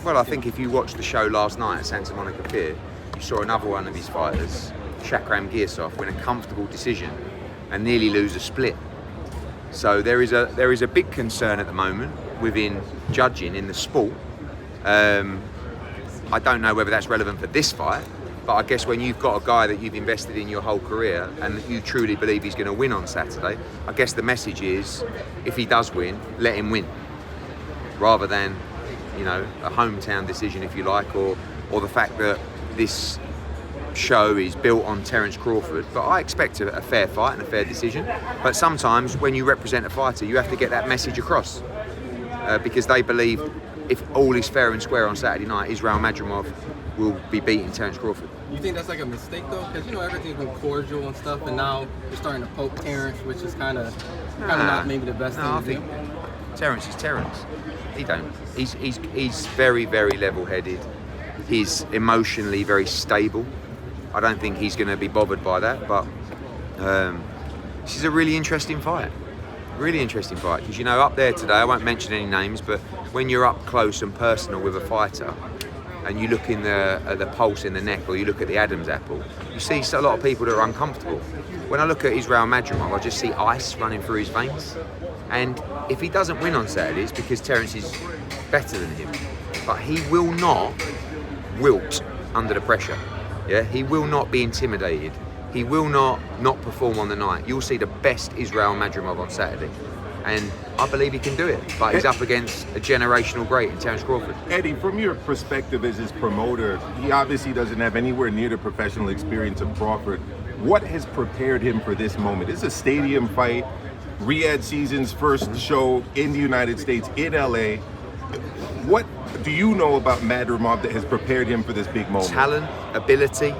Well, I think if you watched the show last night at Santa Monica Pier, you saw another one of his fighters, Shakram Girsov, win a comfortable decision and nearly lose a split. So there is a big concern at the moment within judging in the sport. I don't know whether that's relevant for this fight, but I guess when you've got a guy that you've invested in your whole career and that you truly believe he's going to win on Saturday, I guess the message is, if he does win, let him win, rather than, you know, a hometown decision, if you like, or the fact that this show is built on Terence Crawford. But I expect a fair fight and a fair decision. But sometimes when you represent a fighter, you have to get that message across, because they believe if all is fair and square on Saturday night, Israel Madrimov will be beating Terence Crawford. You think that's like a mistake though? Because you know everything's been cordial and stuff, and now you're starting to poke Terence, which is kind of not maybe the best thing to do. Terence is Terence. He's very, very level-headed. He's emotionally very stable. I don't think he's going to be bothered by that, but this is a really interesting fight. Really interesting fight, because you know, up there today, I won't mention any names, but when you're up close and personal with a fighter, and you look in at the pulse in the neck, or you look at the Adam's apple, you see a lot of people that are uncomfortable. When I look at Israel Madrimov, I just see ice running through his veins. And if he doesn't win on Saturday, it's because Terence is better than him. But he will not wilt under the pressure. Yeah, he will not be intimidated. He will not perform on the night. You'll see the best Israel Madrimov on Saturday. And I believe he can do it. But he's up against a generational great in Terence Crawford. Eddie, from your perspective as his promoter, he obviously doesn't have anywhere near the professional experience of Crawford. What has prepared him for this moment? It's a stadium fight. Riyadh Season's first show in the United States, in LA. What do you know about Madrimov that has prepared him for this big moment? Talent, ability,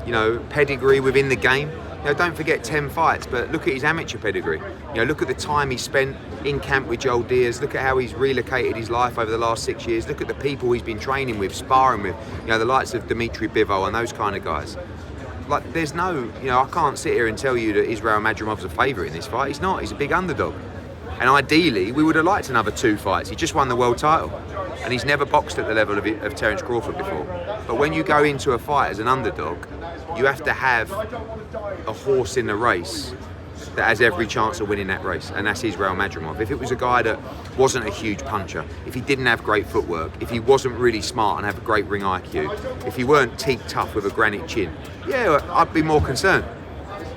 you know, pedigree within the game. You know, don't forget 10 fights, but look at his amateur pedigree. You know, look at the time he spent in camp with Joel Diaz. Look at how he's relocated his life over the last 6 years. Look at the people he's been training with, sparring with. You know, the likes of Dmitry Bivol and those kind of guys. Like, there's no, you know, I can't sit here and tell you that Israel Madrimov's a favourite in this fight. He's not. He's a big underdog. And ideally, we would have liked another 2 fights. He just won the world title. And he's never boxed at the level of Terence Crawford before. But when you go into a fight as an underdog, you have to have a horse in the race that has every chance of winning that race, and that's Israel Madrimov. If it was a guy that wasn't a huge puncher, if he didn't have great footwork, if he wasn't really smart and have a great ring IQ, if he weren't teak tough with a granite chin, yeah, I'd be more concerned.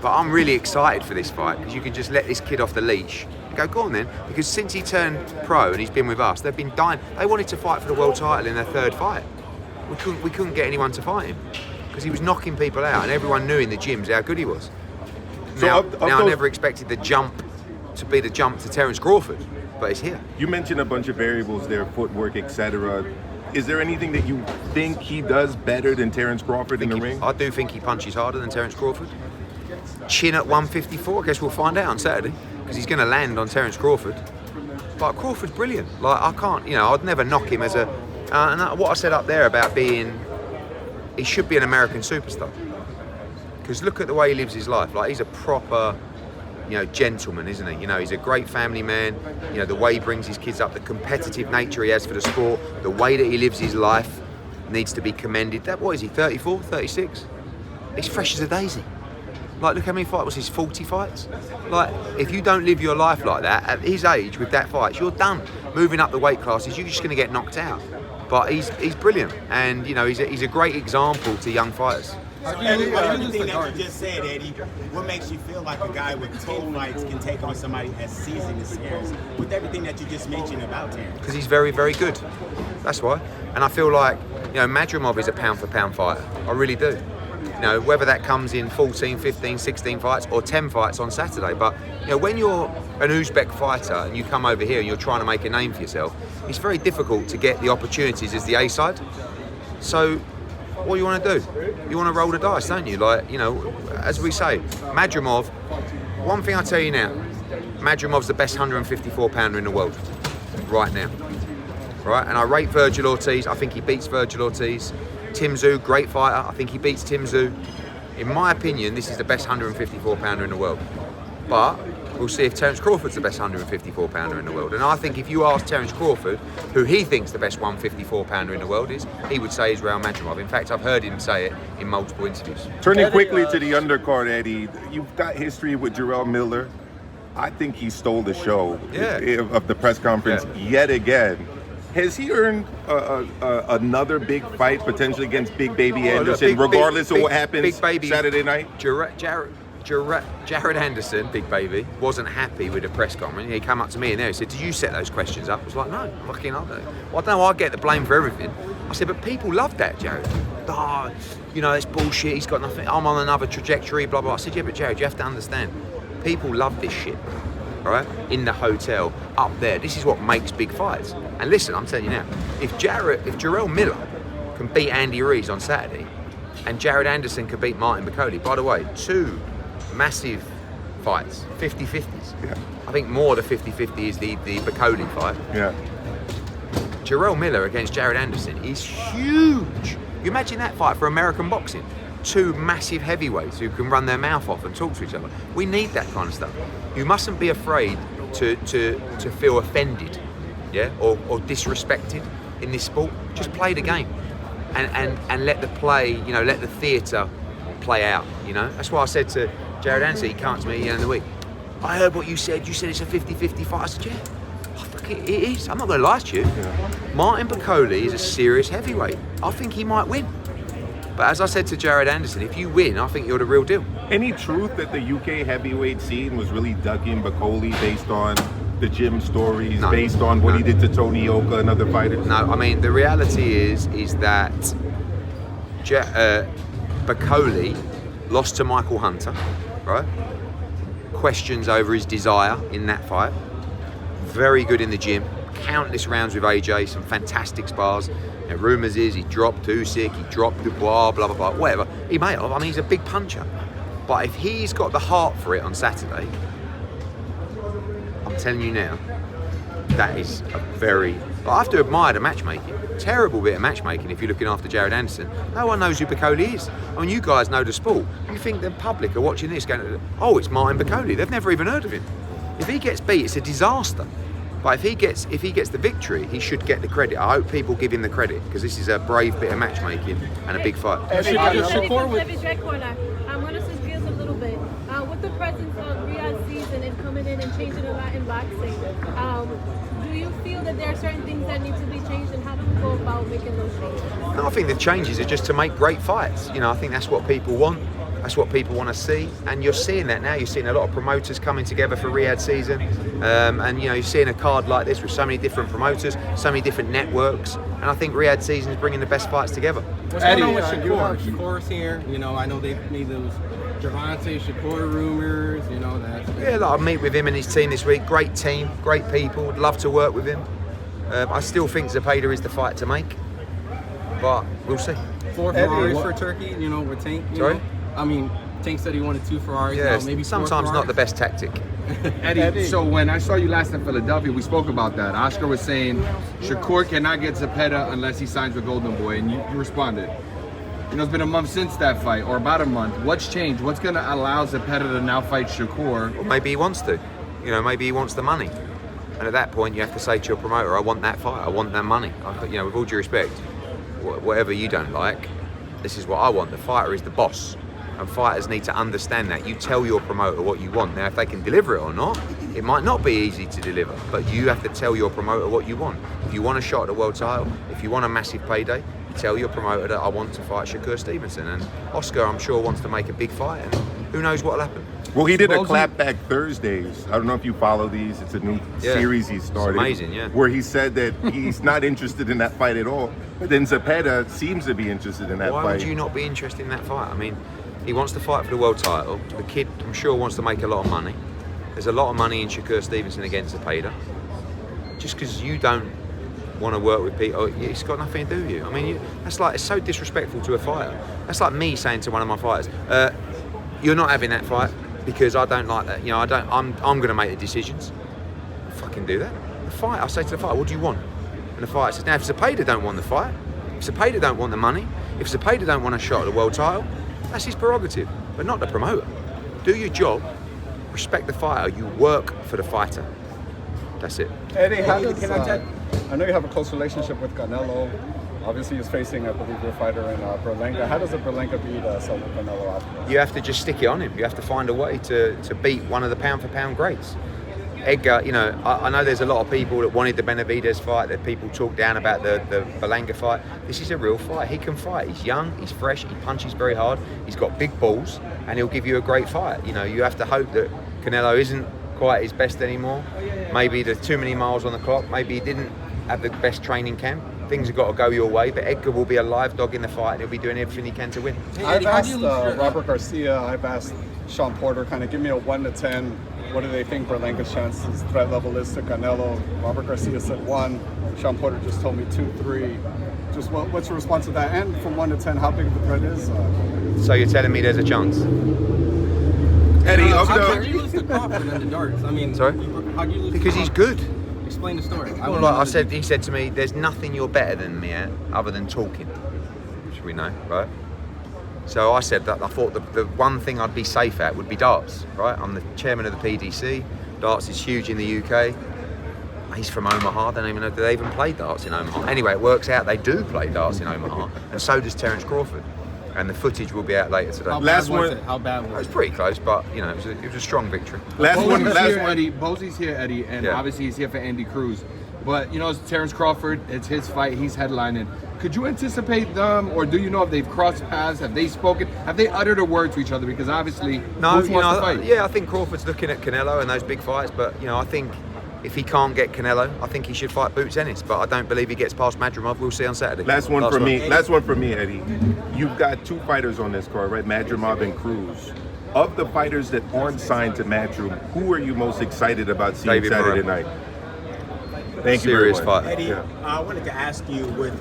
But I'm really excited for this fight, because you can just let this kid off the leash and go on then, because since he turned pro and he's been with us, they've been dying. They wanted to fight for the world title in their 3rd fight. We couldn't get anyone to fight him, because he was knocking people out, and everyone knew in the gyms how good he was. Now I never expected the jump to be the jump to Terence Crawford, but it's here. You mentioned a bunch of variables there, footwork, etc. Is there anything that you think he does better than Terence Crawford in the ring? I do think he punches harder than Terence Crawford. Chin at 154, I guess we'll find out on Saturday, because he's going to land on Terence Crawford. But Crawford's brilliant. Like, I can't, you know, I'd never knock him as a... and what I said up there about being... He should be an American superstar. Because look at the way he lives his life. Like, he's a proper, you know, gentleman, isn't he? You know, he's a great family man. You know, the way he brings his kids up, the competitive nature he has for the sport, the way that he lives his life needs to be commended. What is he, 34, 36? He's fresh as a daisy. Like, look how many fights was his 40 fights? Like, if you don't live your life like that, at his age, with that fight, you're done. Moving up the weight classes, you're just going to get knocked out. But he's brilliant, and you know, he's a great example to young fighters. Everything that you just said, Eddie, what makes you feel like a guy with 10 fights can take on somebody as seasoned as Terence, with everything that you just mentioned about Terence? Because he's very, very good. That's why. And I feel like, you know, Madrimov is a pound-for-pound fighter. I really do. You know, whether that comes in 14, 15, 16 fights or 10 fights on Saturday. But, you know, when you're an Uzbek fighter and you come over here and you're trying to make a name for yourself, it's very difficult to get the opportunities as the A-side. So, what do you want to do? You want to roll the dice, don't you? Like, you know, as we say, Madrimov, one thing I tell you now, Madrimov's the best 154-pounder in the world right now. Right? And I rate Virgil Ortiz. I think he beats Virgil Ortiz. Tim Tszyu, great fighter. I think he beats Tim Tszyu. In my opinion, this is the best 154-pounder in the world. But we'll see if Terence Crawford's the best 154 pounder in the world. And I think if you ask Terence Crawford who he thinks the best 154 pounder in the world is, he would say Israel Madrimov. In fact, I've heard him say it in multiple interviews. Turning quickly to the undercard, Eddie, you've got history with Jarrell Miller. I think he stole the show of the press conference yet again. Has he earned another big fight potentially against Big Baby Anderson, regardless of what happens Saturday night? Jared Anderson, Big Baby, wasn't happy with the press conference. He came up to me and there he said, "Did you set those questions up?" I was like, "No, fucking I don't." Well, I know I get the blame for everything. I said, "But people love that, Jared. Oh, you know, it's bullshit. He's got nothing. I'm on another trajectory, blah, blah." I said, "Yeah, but Jared, you have to understand. People love this shit, all right? In the hotel, up there. This is what makes big fights. And listen, I'm telling you now, if Jarrell Miller can beat Andy Ruiz on Saturday, and Jared Anderson can beat Martin Bakole, by the way, 2 massive fights, 50-50s. Yeah. I think more the 50-50 is the Bakole fight. Yeah. Jarrell Miller against Jared Anderson is huge. You imagine that fight for American boxing. 2 massive heavyweights who can run their mouth off and talk to each other. We need that kind of stuff. You mustn't be afraid to feel offended, yeah, or disrespected in this sport. Just play the game, and let the play, you know, let the theatre play out. You know, that's why I said to Jared Anderson, he came to me in the week. "I heard what you said. You said it's a 50-50 fight." I said, "Yeah, it is. I'm not going to lie to you." Yeah. Martin Bakole is a serious heavyweight. I think he might win. But as I said to Jared Anderson, if you win, I think you're the real deal. Any truth that the UK heavyweight scene was really ducking Bakole based on the gym stories, based on what he did to Tony Yoka and other fighters? No, I mean, the reality is that Bakole lost to Michael Hunter, right? Questions over his desire in that fight. Very good in the gym. Countless rounds with AJ, some fantastic spars. You know, rumours is he dropped Usyk, he dropped Dubois, blah, blah, blah, whatever. He may have. I mean, he's a big puncher. But if he's got the heart for it on Saturday, I'm telling you now, that is a very... I have to admire the matchmaking. Terrible bit of matchmaking if you're looking after Jared Anderson. No one knows who Bakole is. I mean, you guys know the sport. You think the public are watching this going, "Oh, it's Martin Bakole." They've never even heard of him. If he gets beat, it's a disaster. But if he gets the victory, he should get the credit. I hope people give him the credit because this is a brave bit of matchmaking and a big fight. Shakur I want to switch gears a little bit. With the presence of Riyadh season and coming in and changing a lot in boxing, do you feel that there are certain things that need to be changed, and how do we go about making those changes? No, I think the changes are just to make great fights. You know, I think that's what people want. That's what people want to see, and you're seeing that now. You're seeing a lot of promoters coming together for Riyadh season, and you know, you're seeing a card like this with so many different promoters, so many different networks, and I think Riyadh season is bringing the best fights together. What's going on with Shakur? Shakur's here. You know, I know they've made those Javante Shakur rumors. You know that. Yeah, like, I meet with him and his team this week. Great team, great people. Would love to work with him. I still think Zepeda is the fight to make, but we'll see. 4 Ferraris for Turkey. You know, with Tank. Sorry. Know? I mean, Tank said he wanted 2 Ferraris. Yeah, now, maybe sometimes not the best tactic. Eddie, so when I saw you last in Philadelphia, we spoke about that. Oscar was saying Shakur cannot get Zepeda unless he signs with Golden Boy, and you responded. You know, it's been a month since that fight, or about a month. What's changed? What's going to allow Zepeda to now fight Shakur? Or maybe he wants to. You know, maybe he wants the money. And at that point, you have to say to your promoter, "I want that fight. I want that money." You know, with all due respect, whatever you don't like, this is what I want. The fighter is the boss. And fighters need to understand that. You tell your promoter what you want. Now, if they can deliver it or not, it might not be easy to deliver, but you have to tell your promoter what you want. If you want a shot at the world title, if you want a massive payday, you tell your promoter that I want to fight Shakur Stevenson. And Oscar, I'm sure, wants to make a big fight, and who knows what'll happen. Well, he did a Clapback Thursdays. I don't know if you follow these. It's a new series he started. It's amazing, yeah. Where he said that he's not interested in that fight at all. But then Zepeda seems to be interested in that fight. Why would you not be interested in that fight? I mean, he wants to fight for the world title. The kid, I'm sure, wants to make a lot of money. There's a lot of money in Shakur Stevenson against Zepeda. Just because you don't want to work with people, it's got nothing to do with you. I mean, that's like, it's so disrespectful to a fighter. That's like me saying to one of my fighters, "You're not having that fight because I don't like that. You know, I'm going to make the decisions." I fucking do that. The fight, I say to the fighter, "What do you want?" And the fighter says, "Now, if Zepeda don't want the fight, if Zepeda don't want the money, if Zepeda don't want a shot at the world title, that's his prerogative, but not the promoter. Do your job respect the fighter. You work for the fighter. That's it. Eddie, how does, I know you have a close relationship with Canelo. Obviously, he's facing, I believe, your fighter in Berlanga. How does a Berlanga beat Saul Canelo after? You have to just stick it on him. You have to find a way to beat one of the pound-for-pound greats. Edgar, you know, I know there's a lot of people that wanted the Benavidez fight, that people talk down about the Berlanga fight. This is a real fight. He can fight. He's young, he's fresh, he punches very hard, he's got big balls, and he'll give you a great fight. You know, you have to hope that Canelo isn't quite his best anymore. Maybe there's too many miles on the clock. Maybe he didn't have the best training camp. Things have got to go your way, but Edgar will be a live dog in the fight and he'll be doing everything he can to win. I've asked Robert Garcia, I've asked Sean Porter, kind of give me a 1 to 10. What do they think Berlanga's chances, threat level is to Canelo? Robert Garcia said 1. Sean Porter just told me 2, 3. Just what's your response to that? And from 1 to 10, how big of a threat is? So you're telling me there's a chance? Eddie, how did you lose to Crawford in the darts? I mean, Sorry? How'd you lose? Because he's good. Explain the story. Well, like I said, he said to me, "There's nothing you're better than me at, other than talking," which we know, right? So I said that I thought the one thing I'd be safe at would be darts, right? I'm the chairman of the PDC. Darts is huge in the UK. He's from Omaha. They don't even know, do they even play darts in Omaha? Anyway, it works out they do play darts in Omaha, and so does Terence Crawford. And the footage will be out later today. How Last bad was one. it? How bad It was was it? pretty close, but you know, it was a strong victory. Last one. Bosie's here, Eddie, and Yeah. obviously he's here for Andy Cruz. But you know, it's Terence Crawford. It's his fight. He's headlining. Could you anticipate them, or do you know if they've crossed paths? Have they spoken? Have they uttered a word to each other? Because obviously, No, Boots you wants know, to fight. yeah, I think Crawford's looking at Canelo and those big fights, but you know, I think if he can't get Canelo, I think he should fight Boots Ennis. But I don't believe he gets past Madrimov. We'll see on Saturday. Last one for me, Eddie. You've got 2 fighters on this card, right? Madrimov and Cruz. Of the fighters that aren't signed to Matchroom, who are you most excited about seeing David Saturday Moran. night? Thank you very Serious much. fight. Eddie, Yeah. I wanted to ask you with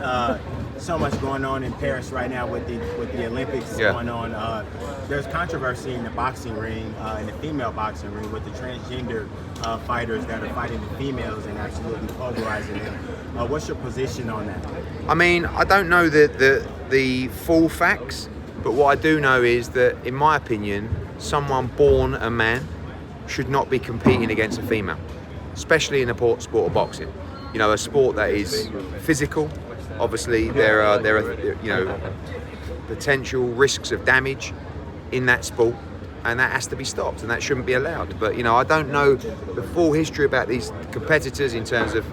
so much going on in Paris right now with the Olympics Yeah. going on. There's controversy in the boxing ring, in the female boxing ring, with the transgender fighters that are fighting the females and absolutely pulverizing them. What's your position on that? I mean, I don't know the full facts, but what I do know is that, in my opinion, someone born a man should not be competing against a female, especially in a sport of boxing. You know, a sport that is physical. Obviously, there are you know, potential risks of damage in that sport, and that has to be stopped, and that shouldn't be allowed. But you know, I don't know the full history about these competitors in terms of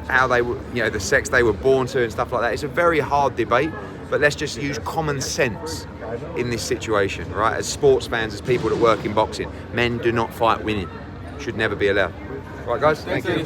how they were, you know, the sex they were born to and stuff like that. It's a very hard debate, but let's just use common sense in this situation, right? As sports fans, as people that work in boxing, men do not fight women. Should never be allowed. Right, guys? Thank you.